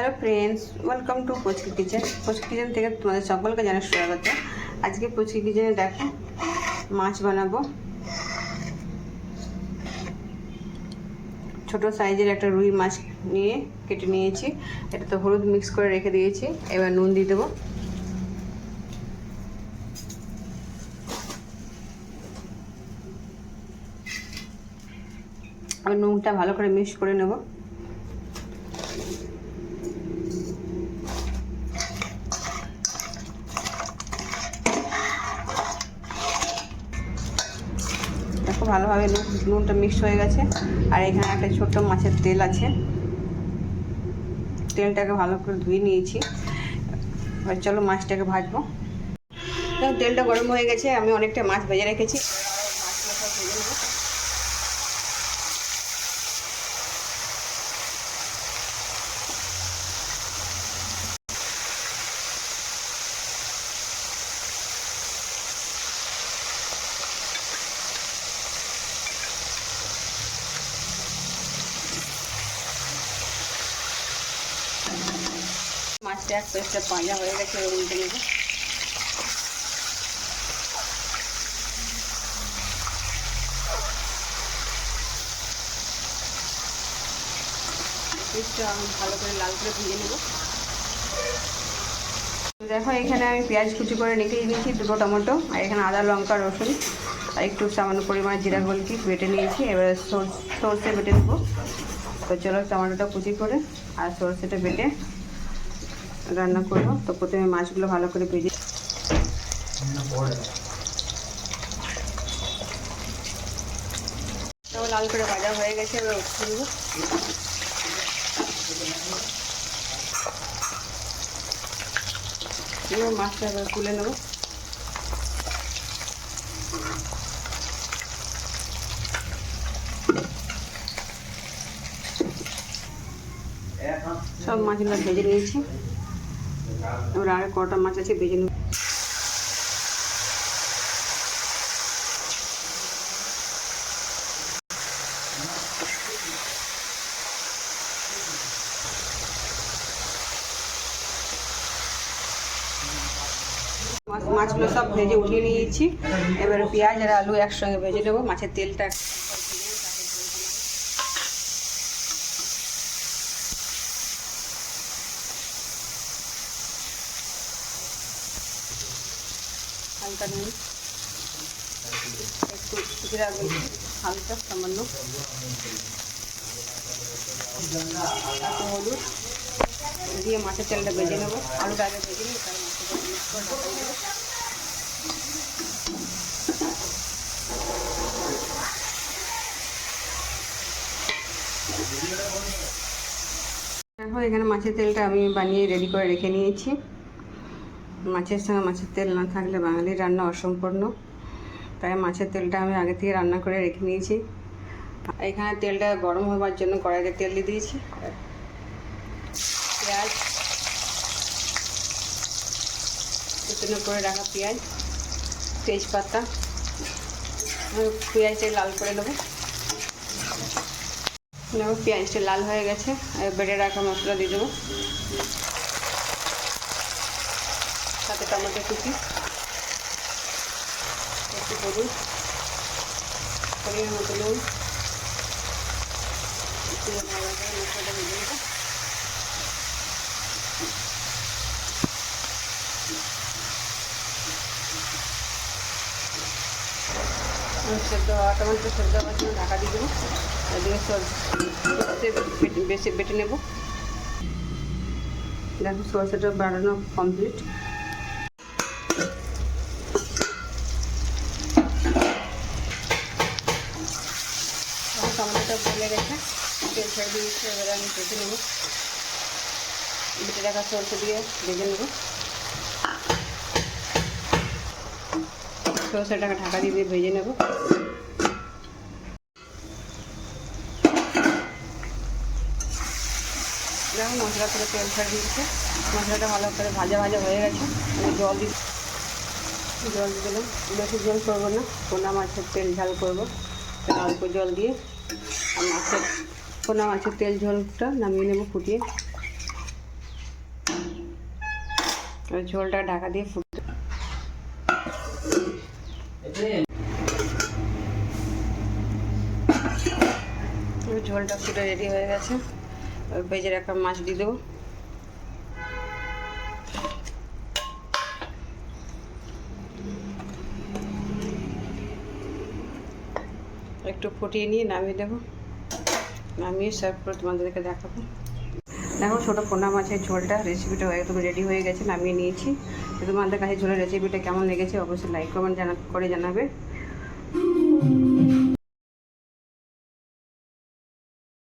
Hello friends, welcome to Puchki Kitchen থেকে তোমাদের সকলকে জানাই স্বাগত। আজকে পুচকি কিচেনে দেখো মাছ বানাবো। ছোট সাইজের একটা রুই মাছ নিয়ে কেটে নিয়েছি। এটা তো হলুদ মিক্স করে রেখে দিয়েছি। এবার নুন দিয়ে দেবো। আমি নুনটা ভালো করে মিক্স করে নেব। দেখো ভালোভাবে নুনটা মিক্স হয়ে গেছে। আর এখানে একটা ছোট্ট মাছের তেল আছে, তেলটাকে ভালো করে ধুয়ে নিয়েছি। এবার চলো মাছটাকে ভাজবো। তেলটা গরম হয়ে গেছে, আমি অনেকটা মাছ ভেজে রেখেছি। মাছটা এক পেস্টটা পাঁজা হয়ে গেছে, উল্টে নেব। পেস্টটা আমি ভালো করে লাল করে ভেজে নেব। দেখো এখানে আমি পেঁয়াজ কুচি করে রেখে নিয়েছি, দুটো টমেটো, আর এখানে আদা লঙ্কা রসুন আর একটু সামান্য পরিমাণে জিরা গোলকি বেটে নিয়েছি। এবারে সর্ষে বেটে নেবো। তো চলো টমেটোটা কুচি করে আর সর্ষেটা বেটে রান্না করবো। তো প্রথমে মাছগুলো ভালো করে ভেজে লাল করে ভাজা হয়ে গেছে। এবার উঠিয়ে নেবো। মাছটা এবার তুলে নেবো। সব মাছগুলো ভেজে নিয়েছি। এবার আর কটা মাছ আছে ভেজে নেব। মাছগুলো সব ভেজে উঠিয়ে নিয়েছি। এবার পেঁয়াজ আর আলু একসঙ্গে ভেজে নেবো। মাছের তেলটা হালকা নুন, একটু জিরা গুঁড়ো হালকা সামান্য, একটু হলুদ দিয়ে মাছের তেলটা ভেজে নেবো। আলুটা আগে ভেজে নিই, তার দেখো এখানে মাছের তেলটা আমি বানিয়ে রেডি করে রেখে নিয়েছি। মাছের সঙ্গে মাছের তেল না থাকলে বাঙালির রান্না অসম্পূর্ণ, তাই মাছের তেলটা আমি আগে থেকে রান্না করে রেখে নিয়েছি। এখানে তেলটা গরম হবার জন্য কড়াইতে তেল দিয়ে দিয়েছি। পেঁয়াজ কুচনো করে রাখা পেঁয়াজ, তেজপাতা, পেঁয়াজটা লাল করে নেবো। পেঁয়াজটা লাল হয়ে গেছে, বেটে রাখা মশলা দিয়ে দেবো। সাথে টমেটো কুচি, একটু হলুদ, পরিমাণ মতো নুন, মশলাটা ভেজে নেবো। টমেটো সেদ্ধ হওয়ার জন্য ঢাকা দিয়ে দেবো। এদিকে সর্ষে বেশি বেটে নেব। দেখো সর্ষেটা বাড়ানো কমপ্লিট। টমেটোটা গলে গেছে, তেল ছেড়ে দিয়েছি। এবারে আমি ভেজে নেব। বেটে রাখা সর্ষে দিয়ে ভেজে নেব। সর্ষেটাকে ঢাকা দিয়ে ভেজে নেব। দেখো মশলা থেকে তেল ছেড়ে দিয়েছে, মশলাটা ভালো করে ভাজা ভাজা হয়ে গেছে। আমি জল দিয়ে দিলাম। বেশি জল করবো না, পোনা মাছের তেল ঝাল করবো, অল্প জল দিয়ে পোনা মাছের তেল ঝোলটা নামিয়ে নেব ফুটিয়ে। ওই ঝোলটা ঢাকা দিয়ে ফুটতে ঝোলটা ফুটে রেডি হয়ে গেছে। ভেজে রাখা মাছ দিয়ে দেবো। একটু ফুটিয়ে নিয়ে নামিয়ে দেবো। নামিয়ে সার্ভ করে তোমাদেরকে দেখাবো। দেখো ছোটো পোনা মাছের ঝোলটা রেসিপিটা একদম রেডি হয়ে গেছে, নামিয়ে নিয়েছি। তো তোমাদের কাছে ঝোলের রেসিপিটা কেমন লেগেছে অবশ্যই লাইক কমেন্ট করে জানাবে।